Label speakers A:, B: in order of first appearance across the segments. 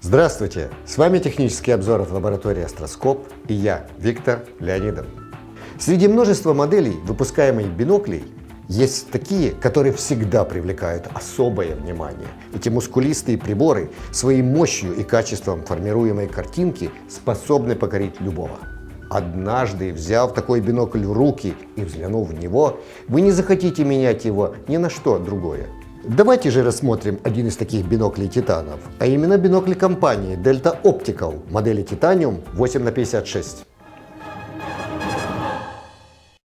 A: Здравствуйте! С вами технический обзор от лаборатории Астроскоп и я, Виктор Леонидов. Среди множества моделей выпускаемых биноклей есть такие, которые всегда привлекают особое внимание. Эти мускулистые приборы своей мощью и качеством формируемой картинки способны покорить любого. Однажды, взяв такой бинокль в руки и взглянув в него, вы не захотите менять его ни на что другое. Давайте же рассмотрим один из таких биноклей титанов, а именно бинокль компании Delta Optical модели Titanium 8х56.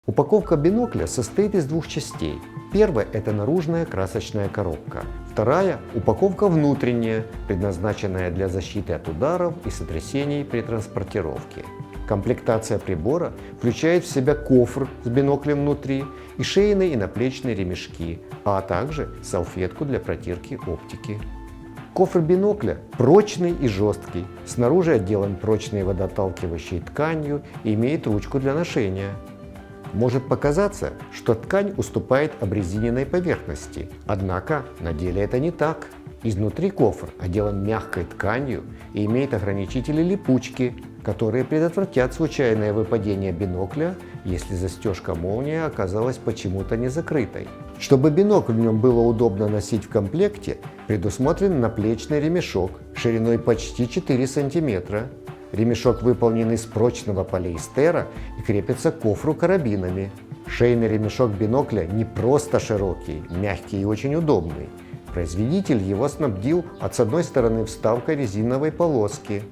A: Упаковка бинокля состоит из двух частей. Первая – это наружная красочная коробка. Вторая – упаковка внутренняя, предназначенная для защиты от ударов и сотрясений при транспортировке. Комплектация прибора включает в себя кофр с биноклем внутри и шейные и наплечные ремешки, а также салфетку для протирки оптики. Кофр бинокля прочный и жесткий, снаружи отделан прочной водоотталкивающей тканью и имеет ручку для ношения. Может показаться, что ткань уступает обрезиненной поверхности, однако на деле это не так. Изнутри кофр отделан мягкой тканью и имеет ограничители липучки, которые предотвратят случайное выпадение бинокля, если застежка молнии оказалась почему-то не закрытой. Чтобы бинокль в нем было удобно носить в комплекте, предусмотрен наплечный ремешок шириной почти 4 см. Ремешок выполнен из прочного полиэстера и крепится к кофру карабинами. Шейный ремешок бинокля не просто широкий, мягкий и очень удобный. Производитель его снабдил с одной стороны вставкой резиновой полоски.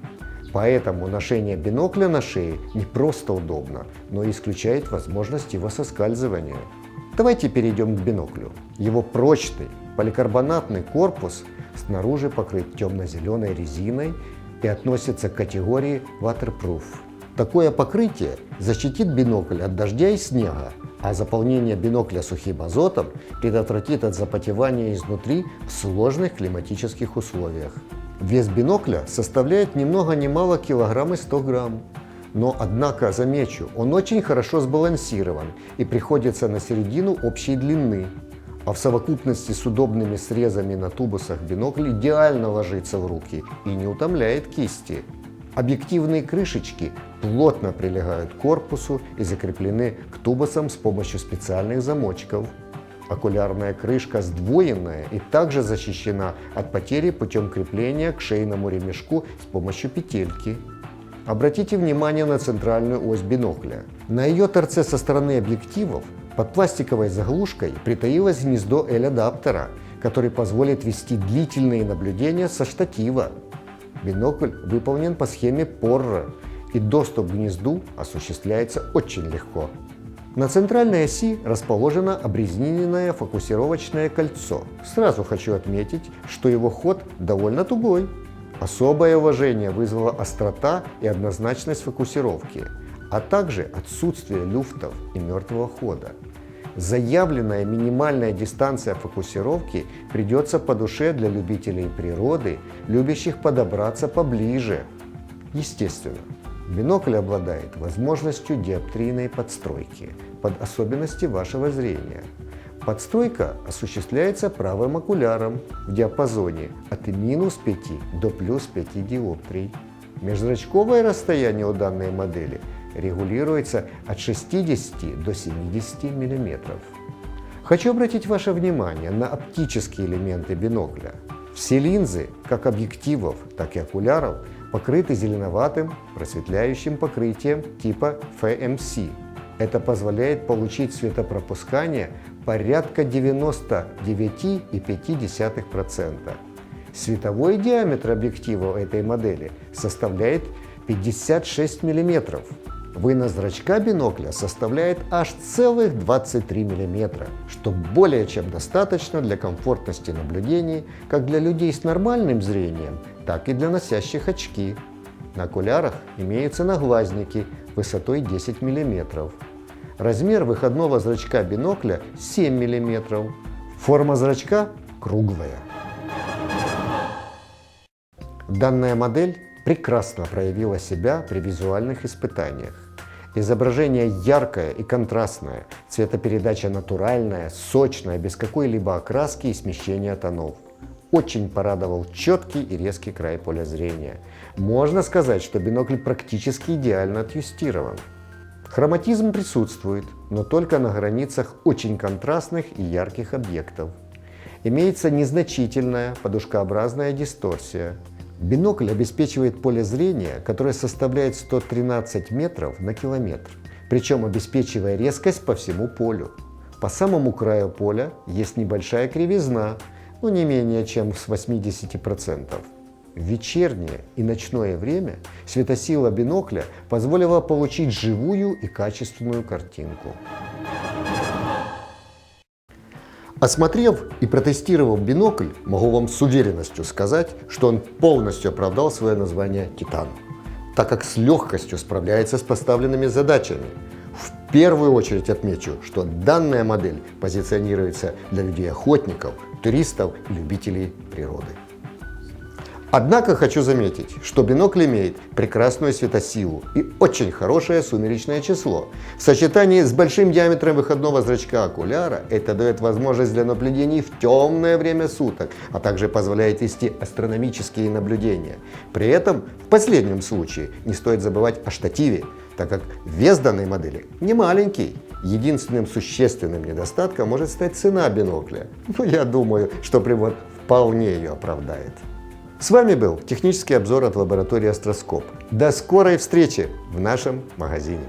A: Поэтому ношение бинокля на шее не просто удобно, но и исключает возможность его соскальзывания. Давайте перейдем к биноклю. Его прочный поликарбонатный корпус снаружи покрыт темно-зеленой резиной и относится к категории waterproof. Такое покрытие защитит бинокль от дождя и снега, а заполнение бинокля сухим азотом предотвратит от запотевания изнутри в сложных климатических условиях. Вес бинокля составляет ни много ни мало килограмм и 100 грамм. Но, однако, замечу, он очень хорошо сбалансирован и приходится на середину общей длины. А в совокупности с удобными срезами на тубусах бинокль идеально ложится в руки и не утомляет кисти. Объективные крышечки плотно прилегают к корпусу и закреплены к тубусам с помощью специальных замочков. Окулярная крышка сдвоенная и также защищена от потери путем крепления к шейному ремешку с помощью петельки. Обратите внимание на центральную ось бинокля. На ее торце со стороны объективов под пластиковой заглушкой притаилось гнездо L-адаптера, который позволит вести длительные наблюдения со штатива. Бинокль выполнен по схеме Porro, и доступ к гнезду осуществляется очень легко. На центральной оси расположено обрезиненное фокусировочное кольцо. Сразу хочу отметить, что его ход довольно тугой. Особое уважение вызвала острота и однозначность фокусировки, а также отсутствие люфтов и мертвого хода. Заявленная минимальная дистанция фокусировки придется по душе для любителей природы, любящих подобраться поближе. Естественно, бинокль обладает возможностью диоптрийной подстройки под особенности вашего зрения. Подстройка осуществляется правым окуляром в диапазоне от -5 до +5 диоптрий. Межзрачковое расстояние у данной модели регулируется от 60 до 70 мм. Хочу обратить ваше внимание на оптические элементы бинокля. Все линзы, как объективов, так и окуляров, покрыты зеленоватым просветляющим покрытием типа FMC. Это позволяет получить светопропускание порядка 99,5%. Световой диаметр объектива этой модели составляет 56 мм. Вынос зрачка бинокля составляет аж целых 23 мм, что более чем достаточно для комфортности наблюдений как для людей с нормальным зрением, так и для носящих очки. На окулярах имеются наглазники высотой 10 мм. Размер выходного зрачка бинокля 7 мм. Форма зрачка круглая. Данная модель прекрасно проявила себя при визуальных испытаниях. Изображение яркое и контрастное, цветопередача натуральная, сочная, без какой-либо окраски и смещения тонов. очень порадовал четкий и резкий край поля зрения. Можно сказать, что бинокль практически идеально отъюстирован. Хроматизм присутствует, но только на границах очень контрастных и ярких объектов. Имеется незначительная подушкообразная дисторсия. Бинокль обеспечивает поле зрения, которое составляет 113 метров на километр, причем обеспечивая резкость по всему полю. По самому краю поля есть небольшая кривизна, но не менее чем с 80%. В вечернее и ночное время светосила бинокля позволила получить живую и качественную картинку. Осмотрев и протестировав бинокль, могу вам с уверенностью сказать, что он полностью оправдал свое название «Титан», так как с легкостью справляется с поставленными задачами. В первую очередь отмечу, что данная модель позиционируется для людей-охотников, туристов и любителей природы. Однако хочу заметить, что бинокль имеет прекрасную светосилу и очень хорошее сумеречное число. В сочетании с большим диаметром выходного зрачка окуляра это дает возможность для наблюдений в темное время суток, а также позволяет вести астрономические наблюдения. При этом в последнем случае не стоит забывать о штативе, так как вес данной модели не маленький. Единственным существенным недостатком может стать цена бинокля. Но я думаю, что прибор вполне ее оправдает. С вами был технический обзор от лаборатории Астроскоп. До скорой встречи в нашем магазине.